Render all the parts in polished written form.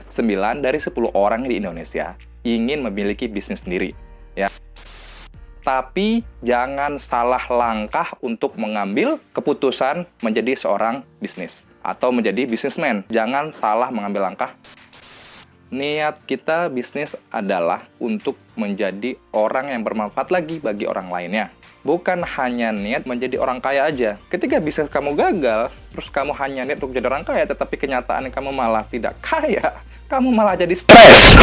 9 dari 10 orang di Indonesia ingin memiliki bisnis sendiri, ya. Tapi jangan salah langkah untuk mengambil keputusan menjadi seorang bisnis atau menjadi bisnismen. Jangan salah mengambil langkah. Niat kita bisnis adalah untuk menjadi orang yang bermanfaat lagi bagi orang lainnya. Bukan hanya niat menjadi orang kaya aja. Ketika bisnis kamu gagal, terus kamu hanya niat untuk jadi orang kaya, tetapi kenyataannya kamu malah tidak kaya, kamu malah jadi stres.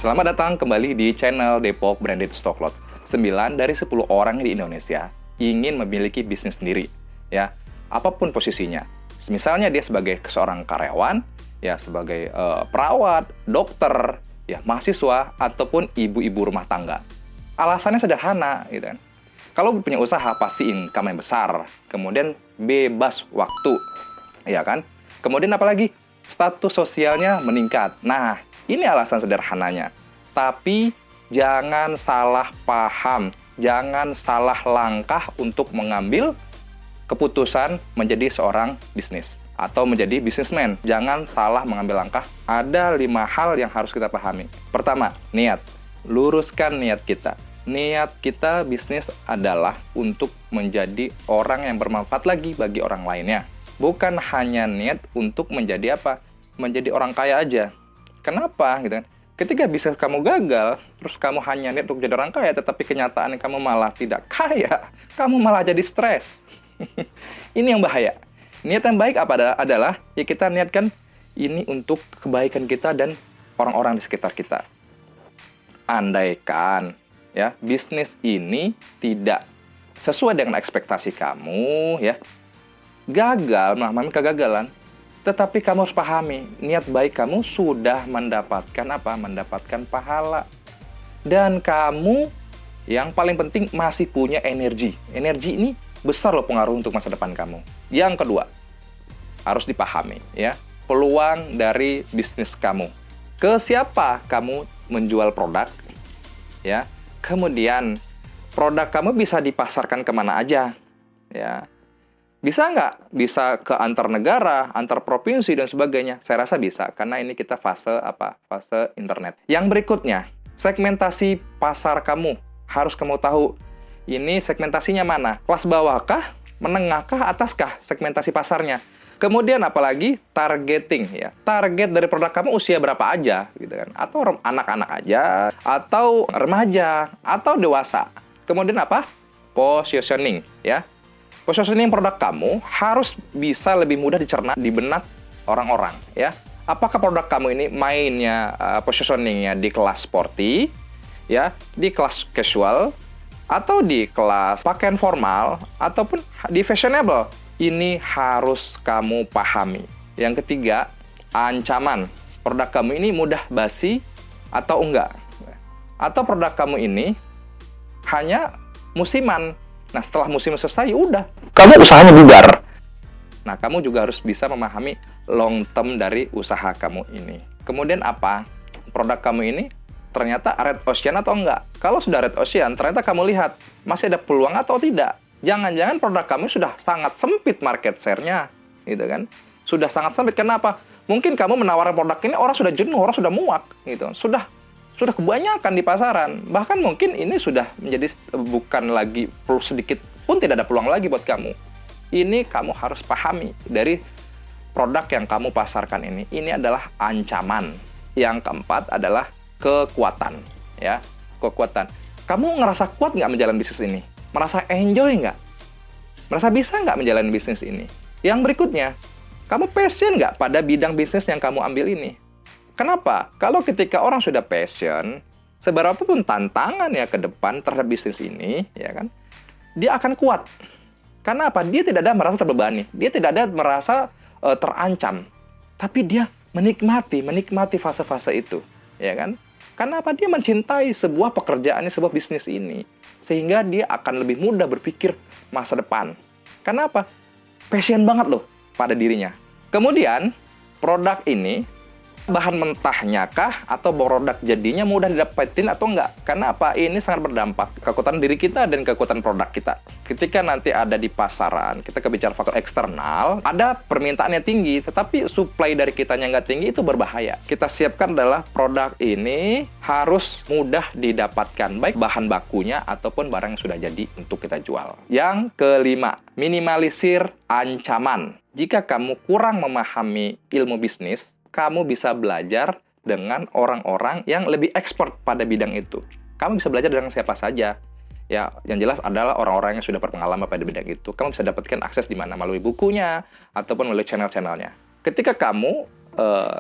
Selamat datang kembali di channel Depok Branded Stock Lot. 9 dari 10 orang di Indonesia ingin memiliki bisnis sendiri, ya. Apapun posisinya. Misalnya dia sebagai seorang karyawan, ya sebagai perawat, dokter, ya mahasiswa ataupun ibu-ibu rumah tangga. Alasannya sederhana, gitu kan. Kalau punya usaha pasti income yang besar, kemudian bebas waktu, ya kan? Kemudian apalagi status sosialnya meningkat. Nah, ini alasan sederhananya. Tapi jangan salah paham, jangan salah langkah untuk mengambil keputusan menjadi seorang bisnis atau menjadi bisnismen. Jangan salah mengambil langkah. Ada 5 hal yang harus kita pahami. Pertama, niat. Luruskan niat kita. Niat kita bisnis adalah untuk menjadi orang yang bermanfaat lagi bagi orang lainnya. Bukan hanya niat untuk menjadi apa? Menjadi orang kaya aja. Kenapa? Gitu kan? Ketika bisnis kamu gagal, terus kamu hanya niat untuk jadi orang kaya, tetapi kenyataannya kamu malah tidak kaya, kamu malah jadi stres. Ini yang bahaya. Niat yang baik adalah ya kita niatkan ini untuk kebaikan kita dan orang-orang di sekitar kita. Andaikan ya bisnis ini tidak sesuai dengan ekspektasi kamu, ya gagal, mengalami kegagalan. Tetapi kamu harus pahami, niat baik kamu sudah mendapatkan apa? Mendapatkan pahala. Dan kamu yang paling penting masih punya energi. Energi ini besar loh pengaruh untuk masa depan kamu. Yang kedua, harus dipahami ya, peluang dari bisnis kamu. Ke siapa kamu menjual produk? Ya. Kemudian produk kamu bisa dipasarkan kemana aja? Ya. Bisa nggak? Bisa ke antar negara, antar provinsi, dan sebagainya? Saya rasa bisa, karena ini kita fase apa? Fase internet. Yang berikutnya, segmentasi pasar kamu. Harus kamu tahu, ini segmentasinya mana? Kelas bawahkah? Menengahkah? Ataskah segmentasi pasarnya? Kemudian apalagi targeting, ya. Target dari produk kamu usia berapa aja, gitu kan? Atau anak-anak aja, atau remaja, atau dewasa. Kemudian apa? Positioning, ya. Positioning produk kamu harus bisa lebih mudah dicerna di benak orang-orang, ya. Apakah produk kamu ini mainnya positioningnya di kelas sporty, ya, di kelas casual, atau di kelas pakaian formal, ataupun di fashionable? Ini harus kamu pahami. Yang ketiga, ancaman. Produk kamu ini mudah basi atau enggak? Atau produk kamu ini hanya musiman. Nah, setelah musim selesai, udah. Kamu usahanya bubar. Nah, kamu juga harus bisa memahami long term dari usaha kamu ini. Kemudian apa? Produk kamu ini ternyata red ocean atau enggak? Kalau sudah red ocean, ternyata kamu lihat masih ada peluang atau tidak. Jangan-jangan produk kamu sudah sangat sempit market share-nya, gitu kan? Sudah sangat sempit. Kenapa? Mungkin kamu menawarkan produk ini, orang sudah jenuh, orang sudah muak, gitu. Sudah kebanyakan di pasaran. Bahkan mungkin ini sudah menjadi bukan lagi sedikit pun tidak ada peluang lagi buat kamu. Ini kamu harus pahami dari produk yang kamu pasarkan ini. Ini adalah ancaman. Yang keempat adalah kekuatan, ya. Kekuatan. Kamu ngerasa kuat nggak menjalani bisnis ini? Merasa enjoy nggak? Merasa bisa nggak menjalani bisnis ini? Yang berikutnya, kamu passion nggak pada bidang bisnis yang kamu ambil ini? Kenapa? Kalau ketika orang sudah passion, seberapapun tantangan ya ke depan terhadap bisnis ini, ya kan, dia akan kuat. Karena apa? Dia tidak ada merasa terbebani, dia tidak ada merasa terancam, tapi dia menikmati fase-fase itu, ya kan? Karena apa? Dia mencintai sebuah pekerjaan, sebuah bisnis ini, sehingga dia akan lebih mudah berpikir masa depan. Karena apa? Passion banget loh pada dirinya. Kemudian produk ini Bahan mentahnya kah atau produk jadinya mudah didapetin atau enggak? Karena apa? Ini sangat berdampak kekuatan diri kita dan kekuatan produk kita. Ketika nanti ada di pasaran, kita kebicara faktor eksternal, ada permintaannya tinggi, tetapi supply dari kitanya nggak tinggi, itu berbahaya. Kita siapkan adalah produk ini harus mudah didapatkan, baik bahan bakunya ataupun barang yang sudah jadi untuk kita jual. Yang kelima, minimalisir ancaman. Jika kamu kurang memahami ilmu bisnis, kamu bisa belajar dengan orang-orang yang lebih expert pada bidang itu. Kamu bisa belajar dengan siapa saja. Ya, yang jelas adalah orang-orang yang sudah berpengalaman pada bidang itu. Kamu bisa dapatkan akses di mana? Melalui bukunya, ataupun melalui channel-channelnya. Ketika kamu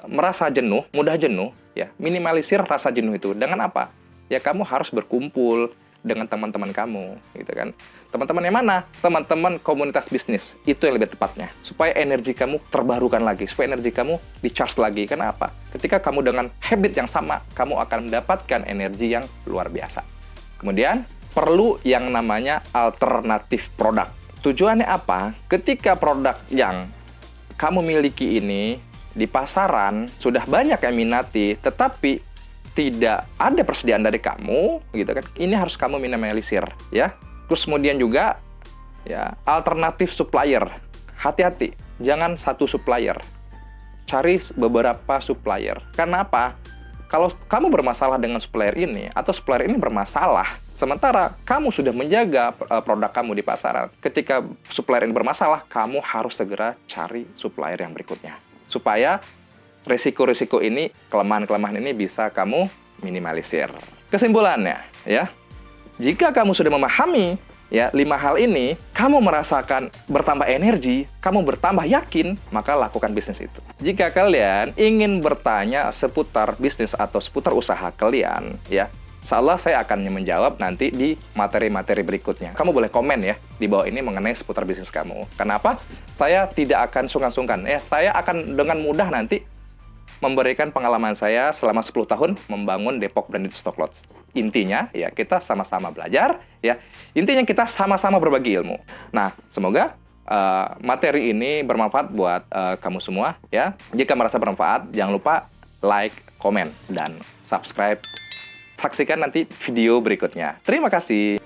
merasa jenuh, mudah jenuh, ya, minimalisir rasa jenuh itu. Dengan apa? Ya, kamu harus berkumpul dengan teman-teman kamu, gitu kan. Teman-teman yang mana? Teman-teman komunitas bisnis. Itu yang lebih tepatnya. Supaya energi kamu terbarukan lagi, supaya energi kamu di-charge lagi. Kenapa? Ketika kamu dengan habit yang sama, kamu akan mendapatkan energi yang luar biasa. Kemudian, perlu yang namanya alternatif produk. Tujuannya apa? Ketika produk yang kamu miliki ini di pasaran sudah banyak yang minati, tetapi tidak ada persediaan dari kamu, gitu kan? Ini harus kamu minimalisir, ya. Terus kemudian juga, ya, alternatif supplier. Hati-hati, jangan satu supplier. Cari beberapa supplier. Karena apa? Kalau kamu bermasalah dengan supplier ini, atau supplier ini bermasalah, sementara kamu sudah menjaga produk kamu di pasaran, ketika supplier ini bermasalah, kamu harus segera cari supplier yang berikutnya. Supaya risiko-risiko ini, kelemahan-kelemahan ini bisa kamu minimalisir. Kesimpulannya, ya, jika kamu sudah memahami ya 5 hal ini, kamu merasakan bertambah energi, kamu bertambah yakin, maka lakukan bisnis itu. Jika kalian ingin bertanya seputar bisnis atau seputar usaha kalian, ya, insyaallah saya akan menjawab nanti di materi-materi berikutnya. Kamu boleh komen ya di bawah ini mengenai seputar bisnis kamu. Kenapa? Saya tidak akan sungkan-sungkan. Saya akan dengan mudah nanti memberikan pengalaman saya selama 10 tahun membangun Depok Branded Stock Lodge. Intinya, ya, kita sama-sama belajar, ya. Intinya kita sama-sama berbagi ilmu. Nah, semoga materi ini bermanfaat buat kamu semua, ya. Jika merasa bermanfaat, jangan lupa like, komen, dan subscribe. Saksikan nanti video berikutnya. Terima kasih.